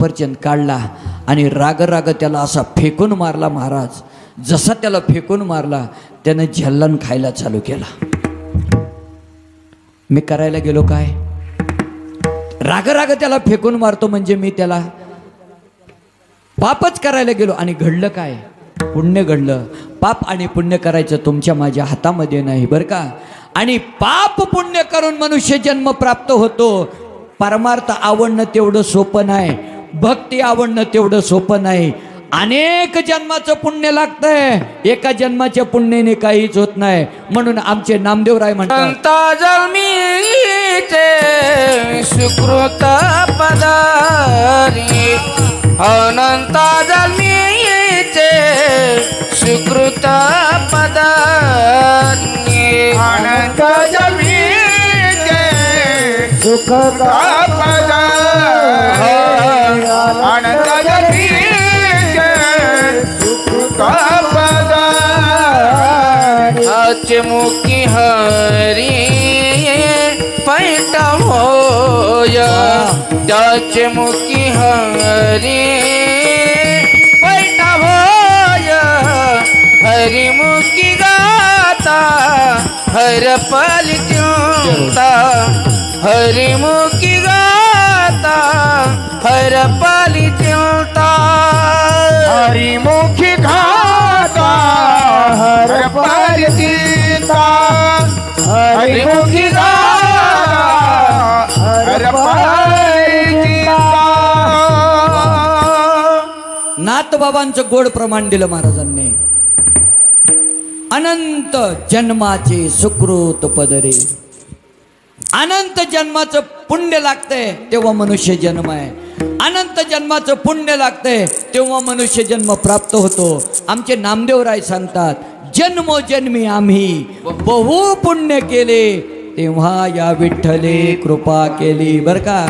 सफरचंद काढला आणि राग राग त्याला असा फेकून मारला महाराज. जसा त्याला फेकून मारला त्यानं झल्लन खायला चालू केला. मी करायला गेलो काय, राग राग त्याला फेकून मारतो म्हणजे मी त्याला पापच करायला गेलो. आणि घडलं काय, पुण्य घडलं. पाप आणि पुण्य करायचं तुमच्या माझ्या हातामध्ये नाही बरं का. आणि पाप पुण्य करून मनुष्य जन्म प्राप्त होतो. परमार्थ आवडणं तेवढं सोपं नाही, भक्ती आवडणं तेवढं सोपं नाही. अनेक जन्माचं पुण्य लागतंय, एका जन्माच्या पुण्याने काहीच होत नाही. म्हणून आमचे नामदेवराय म्हणतात जन्मीचे सुकृत पदारी, अनंत जन्मीचे सुकृत पदारी, अनंत जन्मीचे सुकृत पदारी, अनंत जन्मीचे सुकृत पदारी. मुखी हरी पैठा होय, त्याचे मुखी हरी पैठा होय. हरिमुखी गाता हर पालिता, हरिमुखी गाता हर पालिता, हरिमुखी गाता हर पालिता, हरिमुखी गाता हर पालिता. नाथबाबांचं गोड प्रमाण दिलं महाराजांनी. अनंत जन्माचे सुकृत पदरे, अनंत जन्माचं पुण्य लागतंय तेव्हा मनुष्य जन्म आहे. अनंत जन्माचं पुण्य लागतंय तेव्हा मनुष्य जन्म प्राप्त होतो. आमचे नामदेवराय सांगतात, जन्मोजन्मी आम्ही बहु पुण्य केले, तेव्हा या विठ्ठले कृपा केली. बर का,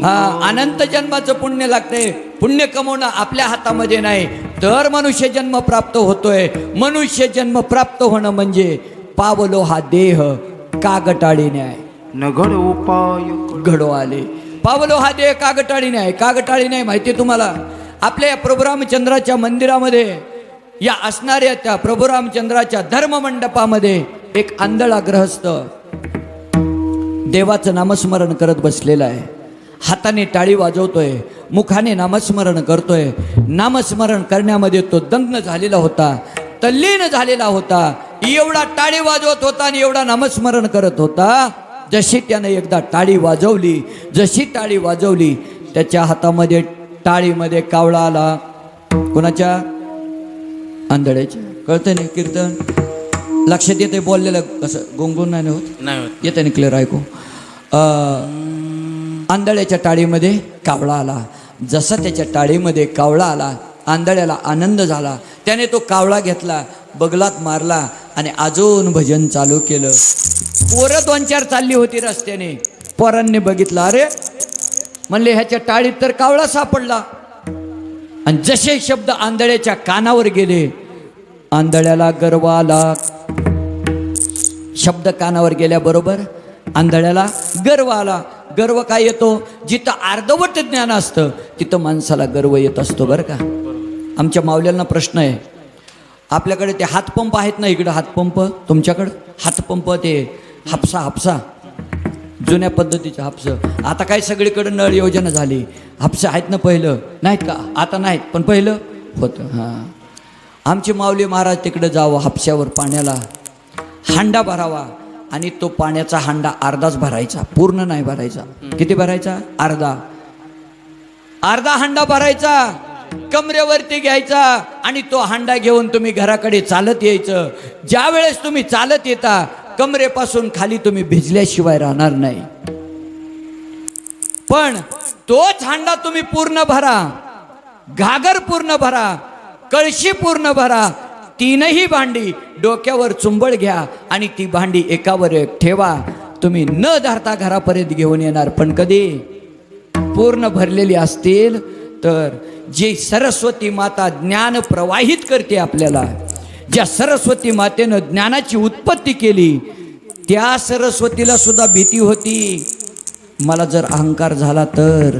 हा अनंत जन्माचं पुण्य लागतंय. पुण्य कमवणं आपल्या हातामध्ये नाही, तर मनुष्य जन्म प्राप्त होतोय. मनुष्य जन्म प्राप्त होणं म्हणजे पावलो हा देह कागटाळीने आहे, न घड उपाय घडो आले. पावलो हा देह कागटाळीने आहे. कागटाळीने आहे माहिती तुम्हाला. आपल्या प्रभू रामचंद्राच्या मंदिरामध्ये, या असणाऱ्या त्या प्रभू रामचंद्राच्या धर्ममंडपामध्ये एक आंधळा ग्रहस्थ देवाचं नामस्मरण करत बसलेला आहे. हाताने टाळी वाजवतोय, मुखाने नामस्मरण करतोय. नामस्मरण करण्यामध्ये तो दंग झालेला होता, तल्लीन झालेला होता. एवढा टाळी वाजवत होता आणि एवढा नामस्मरण करत होता. जशी त्याने एकदा टाळी वाजवली, जशी टाळी वाजवली, त्याच्या हातामध्ये टाळीमध्ये कावळा आला. कोणाच्या? आंधळ्याच्या. कळतं नाही कीर्तन? लक्षात येते बोललेलं कसं? गुंगून नाही होत, नाही येते नाही क्लिअर ऐकू. आंधळ्याच्या टाळीमध्ये कावळा आला. जसा त्याच्या टाळीमध्ये कावळा आला, आंधळ्याला आनंद झाला. त्याने तो कावळा घेतला, बगलात मारला आणि अजून भजन चालू केलं. पोरं 2-4 चालली होती रस्त्याने. पोरांनी बघितलं, अरे म्हणले ह्याच्या टाळीत तर कावळा सापडला. आणि जसे शब्द आंधळ्याच्या कानावर गेले, आंधळ्याला गर्व आला. शब्द कानावर गेल्याबरोबर आंधळ्याला गर्व आला. गर्व काय येतो? जिथं अर्धवट ज्ञान असतं तिथं माणसाला गर्व येत असतो बरं का. आमच्या माऊल्यांना प्रश्न आहे, आपल्याकडे ते हातपंप आहेत ना, इकडं हातपंप, तुमच्याकडं हातपंप, ते हापसा जुन्या पद्धतीचं हापसं. आता काय सगळीकडे नळ योजना झाली. हापसं आहेत ना, पहिलं नाहीत का? आता नाहीत, पण पहिलं होतं. हां, आमची माऊली महाराज तिकडे जावं, हापश्यावर पाण्याला हांडा भरावा आणि तो पाण्याचा हांडा अर्धाच भरायचा, पूर्ण नाही भरायचा. किती भरायचा? अर्धा हांडा भरायचा, कमरेवरती घ्यायचा आणि तो हांडा घेऊन तुम्ही घराकडे चालत यायचं. ज्या वेळेस तुम्ही चालत येता, कमरेपासून खाली तुम्ही भिजल्याशिवाय राहणार नाही. पण तोच हांडा तुम्ही पूर्ण भरा, घागर पूर्ण भरा, कळशी पूर्ण भरा. 3ही भांडी डोक्यावर चुंबळ घ्या आणि ती भांडी एकावर एक ठेवा. तुम्ही न धरता घरापर्यंत घेऊन येणार. पण कधी पूर्ण भरलेली असतील तर जी सरस्वती माता ज्ञान प्रवाहित करते आपल्याला, ज्या सरस्वती मातेनं ज्ञानाची उत्पत्ती केली, त्या सरस्वतीला सुद्धा भीती होती, मला जर अहंकार झाला तर,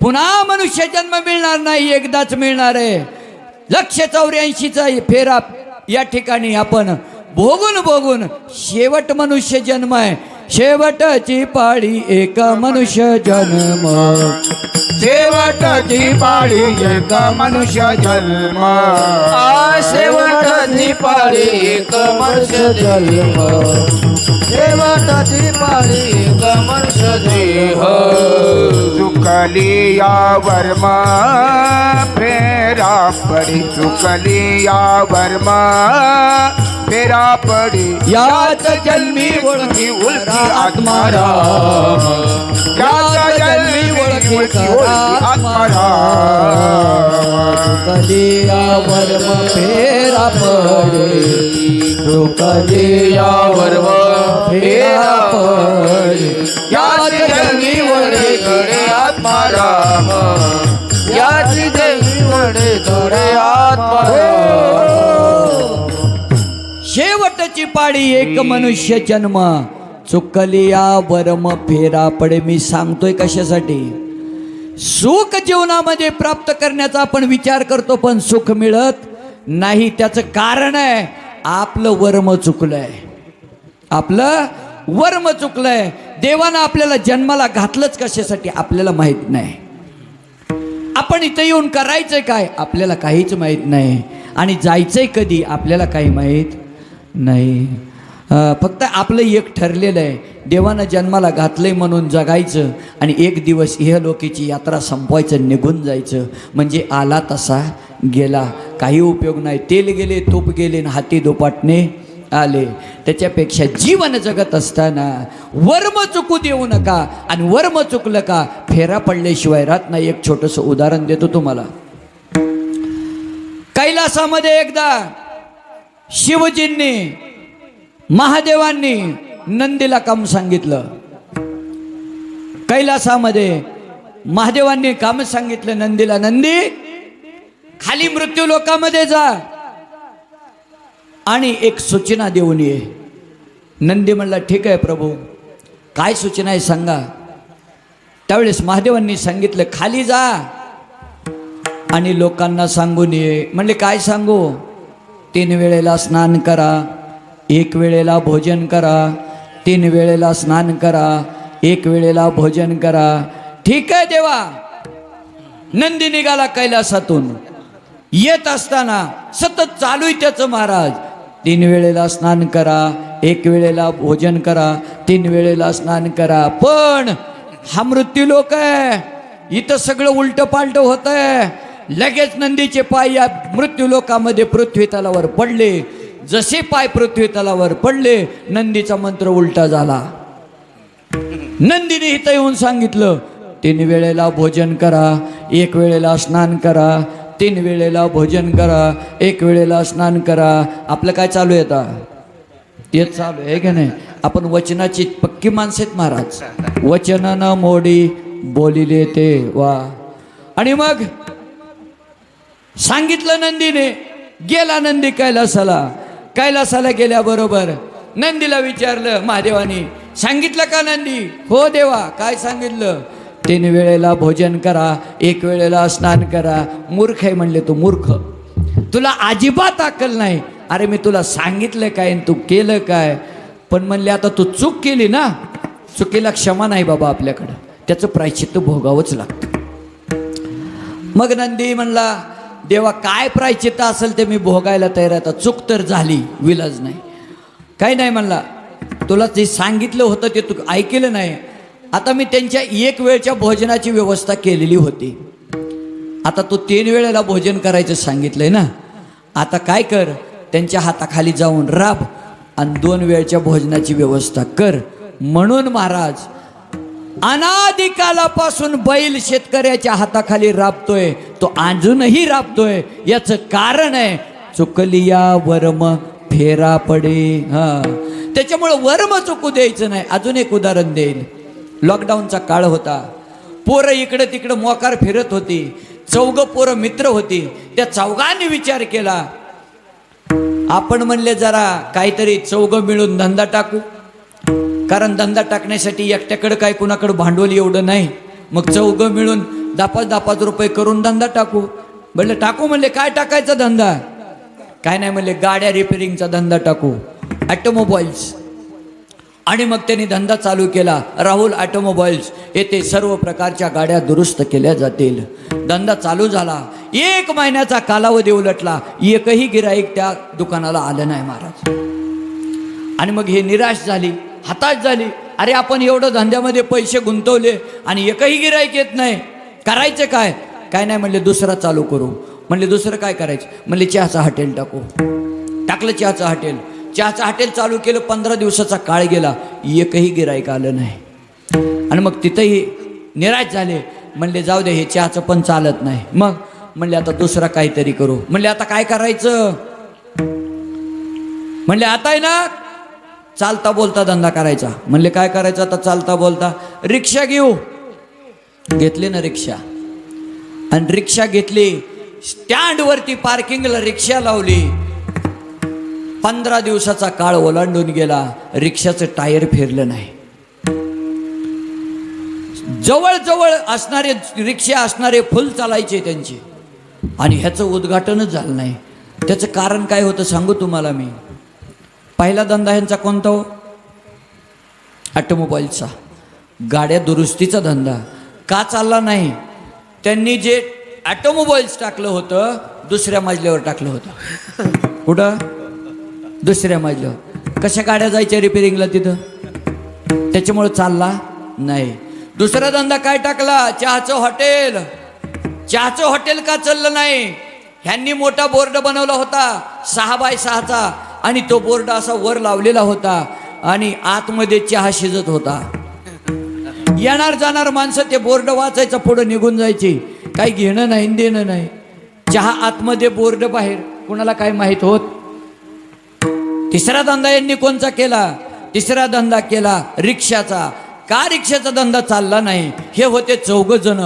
पुन्हा मनुष्य जन्म मिळणार नाही, एकदाच मिळणार आहे. 184चा फेरा या ठिकाणी आपण भोगून भोगून शेवट मनुष्य जन्म आहे. शेवटची पाळी एक मनुष्य जन्म, शेवटची पाळी एक मनुष्य जन्म, शेवटची पाळी एक मनुष्य जन्म, शेवटची पाळी एक मनुष्य देह. चुकली या वर्म फेरा पडी, चुकली या वर्म फेरा पडी. याच जन्मी ओळखी उलटी आत्मा राम, याच जन्मी ओळखी आत्मा कलियावर फेरा पडे, कलियावर फेरा पडे. याच जन्मी वडे धडे आत्मा राम, याच जन्मी वडे धडे आत्मा राम. शेवटची पाळी एक मनुष्य जन्म, चुकलिया वर्म फेरा पडे. मी सांगतोय कशासाठी? सुख जीवनामध्ये प्राप्त करण्याचा आपण विचार करतो पण सुख मिळत नाही. त्याचं कारण आहे आपलं वर्म चुकलंय, आपलं वर्म चुकलंय. देवानं आपल्याला जन्माला घातलंच कशासाठी आपल्याला माहित नाही. आपण इथं येऊन करायचंय काय आपल्याला काहीच माहित नाही, आणि जायचंय कधी आपल्याला काही माहित नाही. फक्त आपलं एक ठरलेलं आहे, देवानं जन्माला घातलंय म्हणून जगायचं आणि एक दिवस इहलोकीची यात्रा संपवायचं, निघून जायचं. म्हणजे आला तसा गेला, काही उपयोग नाही. तेल गेले, तूप गेले, हाती दुपाटणे आले. त्याच्यापेक्षा जीवन जगत असताना वर्म चुकू देऊ नका. आणि वर्म चुकलं का फेरा पडल्याशिवाय राहत नाही. एक छोटंसं उदाहरण देतो तुम्हाला. कैलासामध्ये एकदा शिवजींनी महादेवांनी नंदीला काम सांगितलं. कैलासामध्ये महादेवांनी काम सांगितलं नंदीला, नंदी खाली मृत्यू लोकामध्ये जा आणि एक सूचना देऊन ये. नंदी म्हणला ठीक आहे प्रभू, काय सूचना आहे सांगा. त्यावेळेस महादेवांनी सांगितलं खाली जा आणि लोकांना सांगून ये. म्हणले काय सांगू? 3 वेळेला स्नान करा, 1 वेळेला भोजन करा, 3 वेळेला स्नान करा, 1 वेळेला भोजन करा. ठीक आहे देवा. नंदी निघाला कैलासातून. येत असताना सतत चालू आहे त्याचं महाराज, 3 वेळेला स्नान करा, 1 वेळेला भोजन करा, 3 वेळेला स्नान करा. पण हा मृत्यू लोक आहे, इथं सगळं उलट पालट होत आहे. लगेच नंदीचे पाय या मृत्यू लोकामध्ये पृथ्वी तलावर पडले. जसे पाय पृथ्वी तलावर पडले नंदीचा मंत्र उलटा झाला. नंदीने इथं येऊन सांगितलं 3 वेळेला भोजन करा, 1 वेळेला स्नान करा, 3 वेळेला भोजन करा, 1 वेळेला स्नान करा. आपलं काय चालू आहे आता? तेच चालू आहे की नाही? आपण वचनाची पक्की माणसं आहेत महाराज. वचनानं मोडी बोलिले ते वा. आणि मग सांगितलं नंदीने. गेला नंदी कैलासाला. कैलासाला गेल्याबरोबर नंदीला विचारलं महादेवानी, सांगितलं का नंदी? हो देवा. काय सांगितलं? 3 वेळेला भोजन करा, 1 वेळेला स्नान करा. मूर्ख आहे म्हणले तू, मूर्ख, तुला अजिबात अक्कल नाही. अरे मी तुला सांगितलं काय आणि तू केलं काय? पण म्हणले आता तू चूक केली ना, चुकीला क्षमा नाही बाबा आपल्याकडं, त्याचं प्रायश्चित्त भोगावंच लागतं. मग नंदी म्हणला देवा काय प्रायश्चित्त असेल ते मी भोगायला तयार आहे. चूक तर झाली, विलाज नाही. काही नाही म्हणला, तुला जे सांगितलं होतं ते तू ऐकलं नाही. आता मी त्यांच्या 1 वेळच्या भोजनाची व्यवस्था केलेली होती. आता तू 3 वेळेला भोजन करायचं सांगितलंय ना, आता काय कर, त्यांच्या हाताखाली जाऊन राब आणि 2 वेळच्या भोजनाची व्यवस्था कर. म्हणून महाराज अनादिकालापासून बैल शेतकऱ्याच्या हाताखाली राबतोय, तो अजूनही राबतोय. याचं कारण आहे चुकलिया वर्म फेरा पडे. त्याच्यामुळं वर्म चुकू द्यायचं नाही. अजून एक उदाहरण देईल. लॉकडाऊनचा काळ होता. पोरं इकडं तिकडं मोकार फिरत होती. 4 पोरं मित्र होती. त्या 4घांनी विचार केला, आपण म्हणले जरा काहीतरी 4 मिळून धंदा टाकू. कारण धंदा टाकण्यासाठी एकट्याकडं काय कुणाकडं भांडवल एवढं नाही. मग 4 मिळून 10-5 रुपये करून धंदा टाकू. म्हणले टाकू. म्हणले काय टाकायचा धंदा? काय नाही म्हणले, गाड्या रिपेरिंगचा धंदा टाकू, ऑटोमोबाईल्स. आणि मग त्यांनी धंदा चालू केला. राहुल ऑटोमोबाईल्स येथे सर्व प्रकारच्या गाड्या दुरुस्त केल्या जातील. धंदा चालू झाला. 1 महिन्याचा कालावधी उलटला, एकही गिराईक त्या दुकानाला आलं नाही महाराज. आणि मग हे निराश झाली, हताश झाली. अरे आपण एवढं धंद्यामध्ये पैसे गुंतवले आणि एकही गिराईक येत नाही, करायचं काय? काय नाही म्हणले, दुसरा चालू करू. म्हणले दुसरं काय करायचं? म्हणले चहाचं हॉटेल टाकू. टाकलं चहाचं हॉटेल. चहाचं हॉटेल चालू केलं. 15 दिवसाचा काळ गेला, एकही गिराईक आलं नाही. आणि मग तिथंही निराश झाले. म्हणले जाऊ दे, हे चहाचं पण चालत नाही. मग म्हणले आता दुसरा काहीतरी करू. म्हणले आता काय करायचं? म्हणले आता आहे ना चालता बोलता धंदा करायचा. म्हणले काय करायचं आता चालता बोलता? रिक्षा घेऊ. घेतली ना रिक्षा. आणि रिक्षा घेतली, स्टँडवरती पार्किंगला रिक्षा लावली. 15 दिवसाचा काळ ओलांडून गेला, रिक्षाचं टायर फिरलं नाही. जवळजवळ असणारे रिक्षा असणारे फुल चालायचे त्यांचे, आणि ह्याचं उद्घाटनच झालं नाही. त्याचं कारण काय होतं सांगू तुम्हाला मी. पहिला धंदा ह्यांचा कोणता हो? ऑटोमोबाईलचा, गाड्या दुरुस्तीचा धंदा. का चालला नाही? त्यांनी जे ऑटोमोबाईल्स टाकलं होतं दुसऱ्या मजल्यावर टाकलं होतं. कुठं? दुसऱ्या मजल्यावर. कशा गाड्या जायच्या रिपेरिंगला तिथं? त्याच्यामुळे चालला नाही. दुसरा धंदा काय टाकला? चहाचं हॉटेल. चहाचं हॉटेल का चाललं नाही? ह्यांनी मोठा बोर्ड बनवला होता 6x6चा, आणि तो बोर्ड असा वर लावलेला होता आणि आतमध्ये चहा शिजत होता. येणार जाणार माणसं ते बोर्ड वाचायचं, पुढे निघून जायची. काही घेणं नाही देणं नाही. चहा आतमध्ये, बोर्ड बाहेर, कुणाला काय माहित होत. तिसरा धंदा यांनी कोणचा केला? तिसरा धंदा केला रिक्षाचा. का रिक्षाचा धंदा चालला नाही? हे होते 4 जण.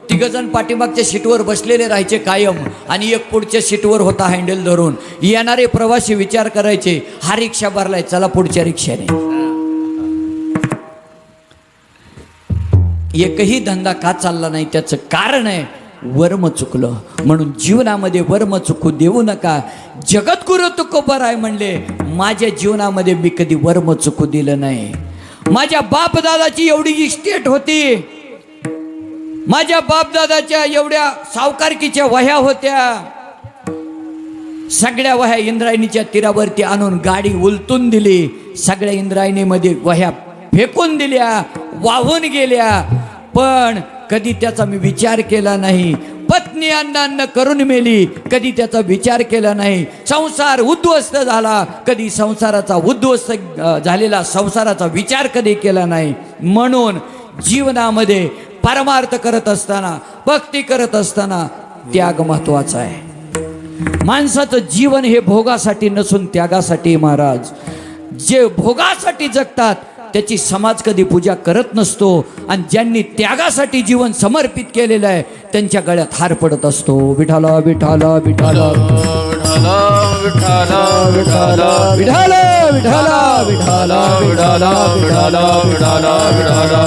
3 जण पाठीमागच्या सीटवर बसलेले राहायचे कायम, आणि एक पुढच्या सीटवर होता हँडल धरून. येणारे प्रवासी विचार करायचे, हा रिक्षा भरलाय, चला पुढच्या रिक्षाने. एकही धंदा का चालला नाही? त्याचं कारण आहे वर्म चुकलं. म्हणून जीवनामध्ये वर्म चुकू देऊ नका. जगद्गुरु तुकोबाराय म्हणले, माझ्या जीवनामध्ये मी कधी वर्म चुकू दिलं नाही. माझ्या बापदादाची एवढी इस्टेट होती, माझ्या बापदादाच्या एवढ्या सावकारकीच्या वह्या होत्या. सगळ्या वह्या इंद्रायणीच्या तीरावरती आणून गाडी उलटून दिली. सगळ्या इंद्रायणीमध्ये वह्या फेकून दिल्या, वाहून गेल्या. पण कधी त्याचा मी विचार केला नाही. पत्नी अन्न करून मेली, कधी त्याचा विचार केला नाही. संसार उद्ध्वस्त झाला, कधी संसाराचा उद्ध्वस्त झालेला संसाराचा विचार कधी केला नाही. म्हणून जीवनामध्ये परमार्थ करत असताना, भक्ती करत असताना त्याग महत्वाचा आहे. माणसाचं जीवन हे भोगासाठी नसून त्यागासाठी. महाराज, जे भोगासाठी जगतात त्याची समाज कधी पूजा करत नसतो, आणि ज्यांनी त्यागासाठी जीवन समर्पित केलेलं आहे त्यांच्या गळ्यात हार पडत असतो. विठाला विठाला विठाला विठाला विठाला विठाला विठाला विठाला विठाला विठाला विठाला.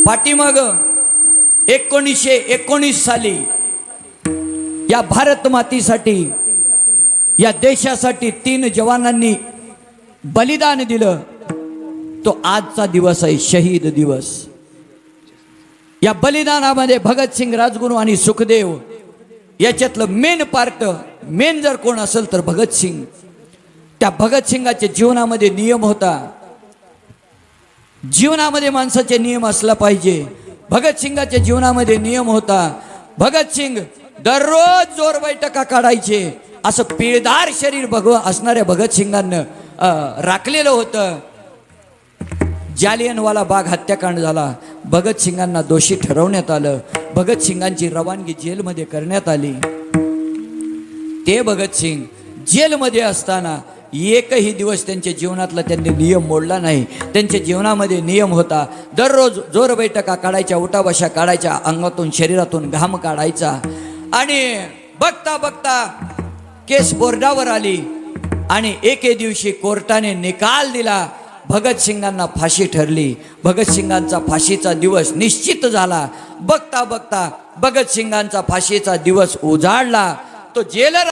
पाठीमाग 1919 साली या भारत मातीसाठी, या देशासाठी 3 जवानांनी बलिदान दिलं. तो आजचा दिवस आहे, शहीद दिवस. या बलिदानामध्ये भगतसिंग, राजगुरू आणि सुखदेव याच्यातलं मेन पार्ट, मेन जर कोण असेल तर भगतसिंग. त्या भगतसिंगाच्या जीवनामध्ये नियम होता. जीवनामध्ये माणसाचे नियम असला पाहिजे. भगतसिंगाच्या जीवनामध्ये नियम होता. भगतसिंग दररोज जोर बैठका काढायचे. असं पिळदार शरीर असणाऱ्या भगतसिंगांना राखलेलं होतं. जालियनवाला बाग हत्याकांड झाला. भगतसिंगांना दोषी ठरवण्यात आलं. भगतसिंगांची रवानगी जेलमध्ये करण्यात आली. ते भगतसिंग जेलमध्ये असताना एकही दिवस त्यांच्या जीवनातला त्यांनी नियम मोडला नाही. त्यांच्या जीवनामध्ये नियम होता. दररोज जोर बैठका काढायच्या, उठाबशा काढायच्या, अंगातून शरीरातून घाम काढायचा. आणि बघता बघता केस बोर्डावर आली, आणि एके दिवशी कोर्टाने निकाल दिला. भगतसिंगांना फाशी ठरली. भगतसिंगांचा फाशीचा दिवस निश्चित झाला. बघता बघता भगतसिंगांचा फाशीचा दिवस उजाडला. तो जेलर